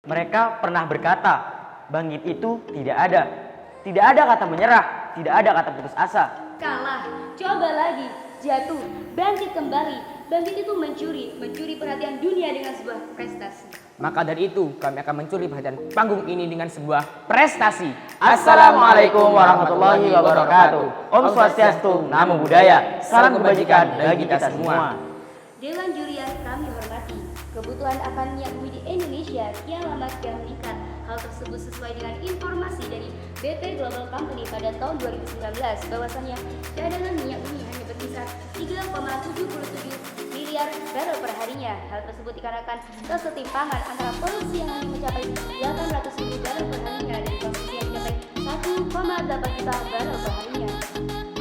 Mereka pernah berkata, bangkit itu tidak ada. Tidak ada kata menyerah, tidak ada kata putus asa. Kalah, coba lagi, jatuh, bangkit kembali. Bangkit itu mencuri perhatian dunia dengan sebuah prestasi. Maka dari itu kami akan mencuri perhatian panggung ini dengan sebuah prestasi. Assalamualaikum warahmatullahi wabarakatuh. Om Swastiastu, Namo Buddhaya. Salam kebajikan bagi kita semua. Dewan juri yang kami hormati, kebutuhan akan minyak bumi di Indonesia kian lama kian meningkat. Hal tersebut sesuai dengan informasi dari BP Global Company pada tahun 2019 bahwasannya cadangan minyak bumi hanya berkisar 3,77 miliar barel per harinya. Hal tersebut dikarenakan kesetimpangan antara produksi yang hanya mencapai 800.000 barel per harinya dan konsumsi yang mencapai 1,8 juta barel per harinya.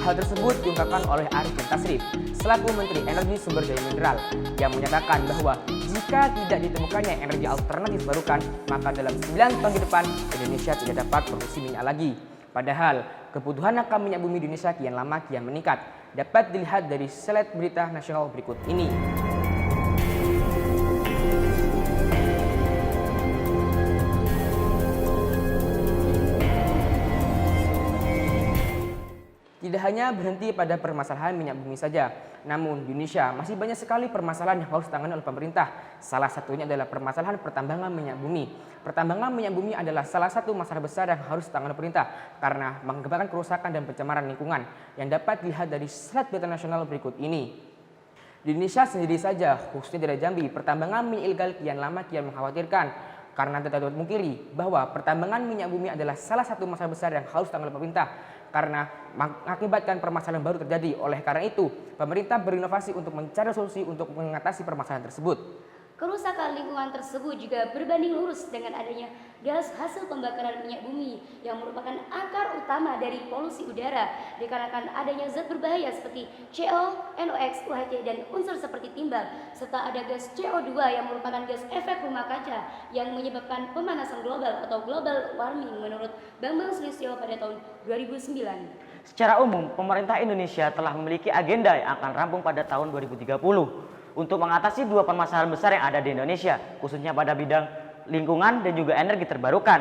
Hal tersebut diungkapkan oleh Arifin Tasrif selaku Menteri Energi Sumber Daya Mineral yang menyatakan bahwa jika tidak ditemukannya energi alternatif barukan, maka dalam 9 tahun ke depan Indonesia tidak dapat produksi minyak lagi. Padahal kebutuhan akan minyak bumi di Indonesia kian lama kian meningkat. Dapat dilihat dari slide berita nasional berikut ini. Tidak hanya berhenti pada permasalahan minyak bumi saja, namun di Indonesia masih banyak sekali permasalahan yang harus ditangani oleh pemerintah. Salah satunya adalah permasalahan pertambangan minyak bumi. Pertambangan minyak bumi adalah salah satu masalah besar yang harus ditangani oleh pemerintah karena mengakibatkan kerusakan dan pencemaran lingkungan yang dapat dilihat dari slide berita nasional berikut ini. Di Indonesia sendiri saja, khususnya di Jambi, pertambangan minyak ilegal kian lama kian mengkhawatirkan. Karena tidak dapat memungkiri bahwa pertambangan minyak bumi adalah salah satu masalah besar yang harus ditangani oleh pemerintah karena mengakibatkan permasalahan baru terjadi. Oleh karena itu, pemerintah berinovasi untuk mencari solusi untuk mengatasi permasalahan tersebut. Kerusakan lingkungan tersebut juga berbanding lurus dengan adanya gas hasil pembakaran minyak bumi yang merupakan akar utama dari polusi udara dikarenakan adanya zat berbahaya seperti CO, NOx, UHC, dan unsur seperti timbal serta ada gas CO2 yang merupakan gas efek rumah kaca yang menyebabkan pemanasan global atau global warming menurut Bambang Slisyo pada tahun 2009. Secara umum, pemerintah Indonesia telah memiliki agenda yang akan rampung pada tahun 2030 untuk mengatasi dua permasalahan besar yang ada di Indonesia, khususnya pada bidang lingkungan dan juga energi terbarukan,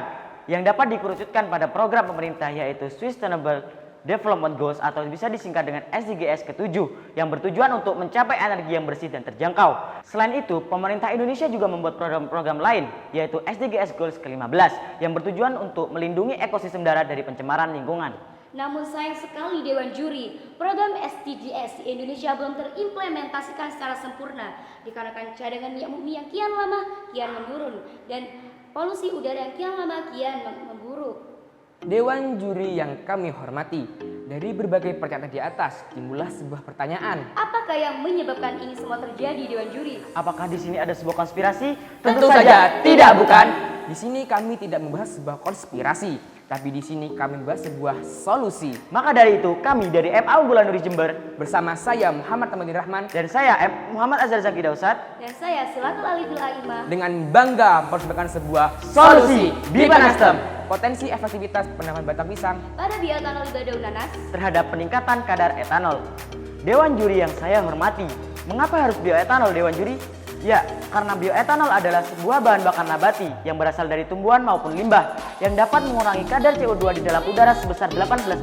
yang dapat dikerucutkan pada program pemerintah yaitu Sustainable Development Goals atau bisa disingkat dengan SDGs ke-7 yang bertujuan untuk mencapai energi yang bersih dan terjangkau. Selain itu, pemerintah Indonesia juga membuat program-program lain yaitu SDGs Goals ke-15 yang bertujuan untuk melindungi ekosistem darat dari pencemaran lingkungan. Namun sayang sekali Dewan Juri, program SDGs di Indonesia belum terimplementasikan secara sempurna dikarenakan cadangan minyak bumi yang kian lama kian menurun dan polusi udara yang kian lama kian memburuk. Dewan juri yang kami hormati, dari berbagai pernyataan di atas timbullah sebuah pertanyaan. Apakah yang menyebabkan ini semua terjadi, Dewan Juri? Apakah di sini ada sebuah konspirasi? Tentu saja tidak, bukan? Di sini kami tidak membahas sebuah konspirasi, tapi di sini kami membahas sebuah solusi. Maka dari itu, kami dari MA Unggulan Nuri Jember Bersama saya Muhammad Tamadin Rahman dan saya Muhammad Azhar Zaki Dausat Dan saya Silatul Alifil Aimah dengan bangga mempersembahkan sebuah Solusi Bipa Nasdem. Potensi efektivitas penanaman batang pisang pada bioetanol limbah daun nanas terhadap peningkatan kadar etanol. Dewan juri yang saya hormati, mengapa harus bioetanol, Dewan Juri? Ya, karena bioetanol adalah sebuah bahan bakar nabati yang berasal dari tumbuhan maupun limbah yang dapat mengurangi kadar CO2 di dalam udara sebesar 18%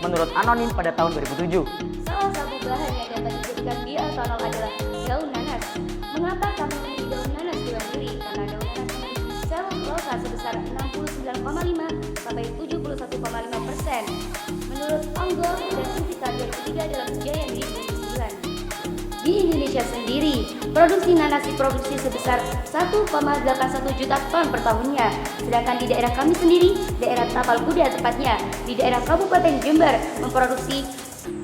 menurut Anonim pada tahun 2007. Salah satu bahan yang dapat dijadikan bioetanol adalah daun nanas. Mengapa kami memilih daun nanas, Dewan Juri? Karena daun nanas memiliki selulosa sebesar 69,5 sampai 71,5%. Menurut Onggol dan Fisika 2003 dalam Jaya Diri 2009. Di Indonesia sendiri, produksi nanas diproduksi sebesar 1,81 juta ton per tahunnya. Sedangkan di daerah kami sendiri, daerah Tapal Kuda tepatnya, di daerah Kabupaten Jember memproduksi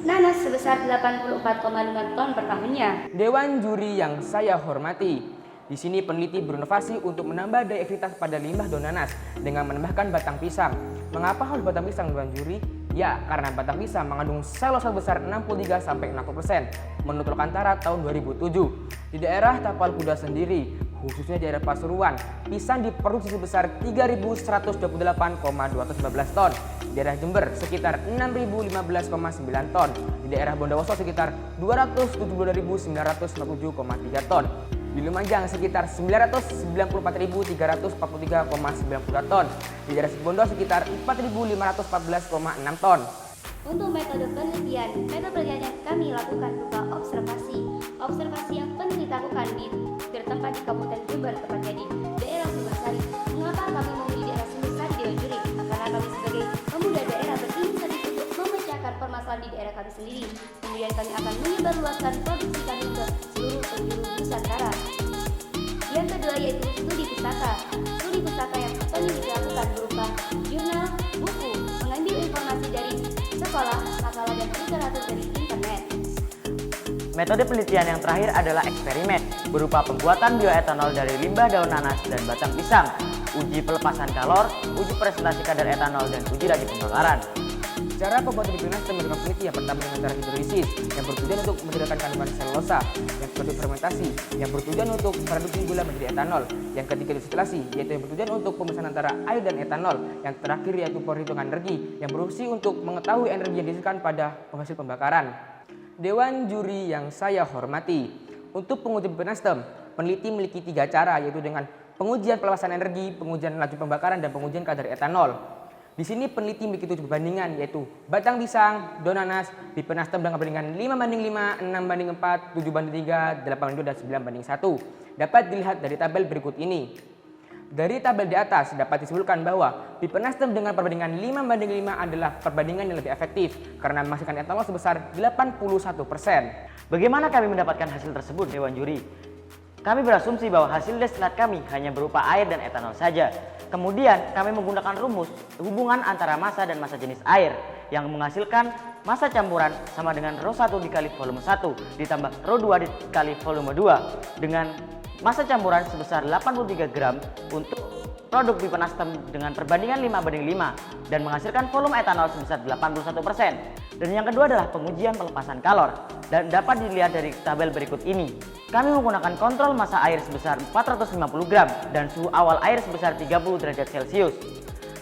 nanas sebesar 84,5 ton per tahunnya. Dewan juri yang saya hormati, di sini peneliti berinovasi untuk menambah daya efektivitas pada limbah daun nanas dengan menambahkan batang pisang. Mengapa harus batang pisang, Dewan juri? Ya, karena batang pisang mengandung selulosa besar 63-60% menurut Lokantara tahun 2007. Di daerah Tapal Kuda sendiri, khususnya di daerah Pasuruan, pisang diproduksi sebesar 3.128,215 ton. Di daerah Jember sekitar 6.015,9 ton. Di daerah Bondowoso sekitar 272.957,3 ton. Di Lumajang sekitar 994.343,92 ton. Di daerah Situbondo sekitar 4.514,6 ton. Untuk metode penelitian yang kami lakukan berupa observasi. Observasi yang peneliti lakukan bertempat di Kabupaten Jember, tepatnya di daerah Sumbersari. Mengapa kami memilih daerah Sumbersari di Juri? Karena kami sebagai pemuda daerah berinisiatif untuk memecahkan permasalahan di daerah kami sendiri. Kemudian kami akan menyebarluaskan produksi kami ke seluruh penjuru Nusantara. Yang kedua yaitu studi pustaka. Studi pustaka yang peneliti lakukan berupa jurnal, buku, mengambil informasi dari sekolah, makalah dan literatur dari internet. Metode penelitian yang terakhir adalah eksperimen, berupa pembuatan bioetanol dari limbah daun nanas dan batang pisang, uji pelepasan kalor, uji presentasi kadar etanol, dan uji ragi pembakaran. Cara pembuatan bipinastem menggunakan peneliti yang pertama dengan cara hidrolisis yang bertujuan untuk menghilangkan kandungan selulosa, yang kedua fermentasi yang bertujuan untuk produksi gula menjadi etanol, yang ketiga distilasi yaitu yang bertujuan untuk pemisahan antara air dan etanol, yang terakhir yaitu perhitungan energi yang berfungsi untuk mengetahui energi yang dihasilkan pada hasil pembakaran. Dewan juri yang saya hormati, untuk penguji bipinastem, peneliti memiliki 3 cara yaitu dengan pengujian pelepasan energi, pengujian laju pembakaran, dan pengujian kadar etanol. Di sini peneliti memiliki 7 perbandingan yaitu batang pisang, daun nanas, bipinastem dengan perbandingan 5:5, 6:4, 7:3, 8:2, dan 9:1. Dapat dilihat dari tabel berikut ini. Dari tabel di atas dapat disimpulkan bahwa bipinastem dengan perbandingan 5:5 adalah perbandingan yang lebih efektif karena menghasilkan etanol sebesar 81%. Bagaimana kami mendapatkan hasil tersebut, Dewan Juri? Kami berasumsi bahwa hasil destilat kami hanya berupa air dan etanol saja. Kemudian kami menggunakan rumus hubungan antara massa dan massa jenis air yang menghasilkan massa campuran sama dengan Rho 1 dikali volume 1 ditambah Rho 2 dikali volume 2 dengan massa campuran sebesar 83 gram untuk produk bipinastem dengan perbandingan 5:5 dan menghasilkan volume etanol sebesar 81%. Dan yang kedua adalah pengujian pelepasan kalor dan dapat dilihat dari tabel berikut ini. Kami menggunakan kontrol massa air sebesar 450 gram dan suhu awal air sebesar 30 derajat Celcius.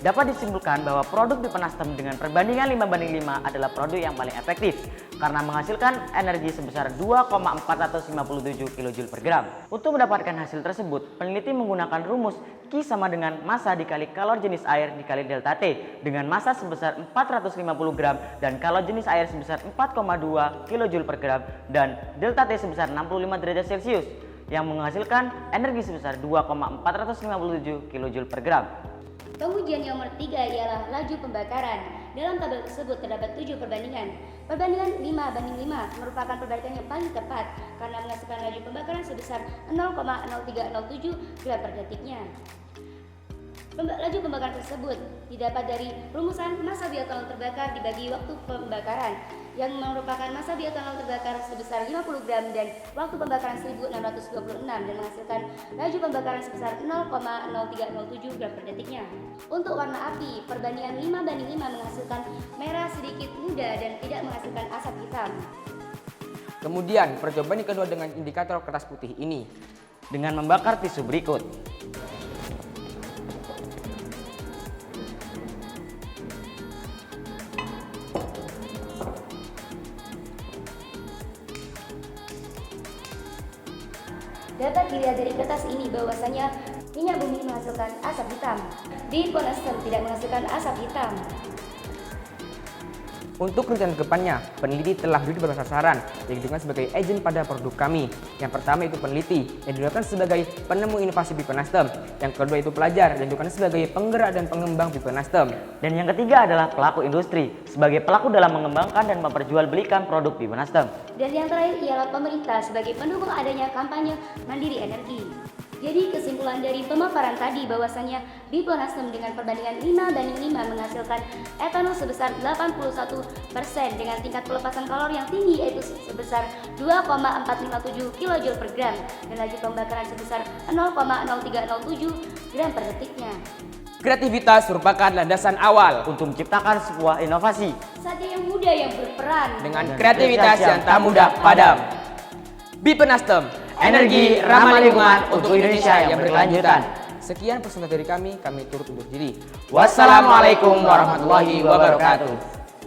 Dapat disimpulkan bahwa produk bipinastem dengan perbandingan 5:5 adalah produk yang paling efektif karena menghasilkan energi sebesar 2,457 kJ per gram. Untuk mendapatkan hasil tersebut, peneliti menggunakan rumus Q sama dengan massa dikali kalor jenis air dikali delta T dengan massa sebesar 450 gram dan kalor jenis air sebesar 4,2 kJ per gram dan delta T sebesar 65 derajat Celcius yang menghasilkan energi sebesar 2,457 kJ per gram. Pengujian yang nomor 3 ialah laju pembakaran. Dalam tabel tersebut terdapat 7 perbandingan. Perbandingan 5:5 merupakan perbandingan yang paling tepat karena menghasilkan laju pembakaran sebesar 0,0307 gram per detiknya. Laju pembakaran tersebut didapat dari rumusan massa bioetanol terbakar dibagi waktu pembakaran yang merupakan massa bioetanol terbakar sebesar 50 gram dan waktu pembakaran 1626 dan menghasilkan laju pembakaran sebesar 0,0307 gram per detiknya. Untuk warna api, perbandingan 5:5 menghasilkan merah sedikit muda dan tidak menghasilkan asap hitam. Kemudian percobaan yang kedua dengan indikator kertas putih ini Dengan membakar tisu berikut. Dapat dilihat dari kertas ini bahwasanya minyak bumi menghasilkan asap hitam. Bipinastem tidak menghasilkan asap hitam. Untuk rencana kedepannya, peneliti telah berdiri beberapa sasaran yang digunakan sebagai agen pada produk kami. Yang pertama itu peneliti yang digunakan sebagai penemu inovasi bipinastem. Yang kedua itu pelajar yang digunakan sebagai penggerak dan pengembang bipinastem. Dan yang ketiga adalah pelaku industri sebagai pelaku dalam mengembangkan dan memperjualbelikan produk bipinastem. Dan yang terakhir ialah pemerintah sebagai pendukung adanya kampanye mandiri energi. Jadi kesimpulan dari pemaparan tadi bahwasanya bipinastem dengan perbandingan 5:5 menghasilkan etanol sebesar 81% dengan tingkat pelepasan kalor yang tinggi yaitu sebesar 2,457 kJ per gram dan laju pembakaran sebesar 0,0307 gram per detiknya. Kreativitas merupakan landasan awal Untuk menciptakan sebuah inovasi Saja yang muda yang berperan dengan kreativitas yang tak mudah padam. Bipinastem, energi ramah lingkungan untuk Indonesia yang berkelanjutan. Sekian pesan dari kami turut undur diri. Wassalamualaikum warahmatullahi wabarakatuh.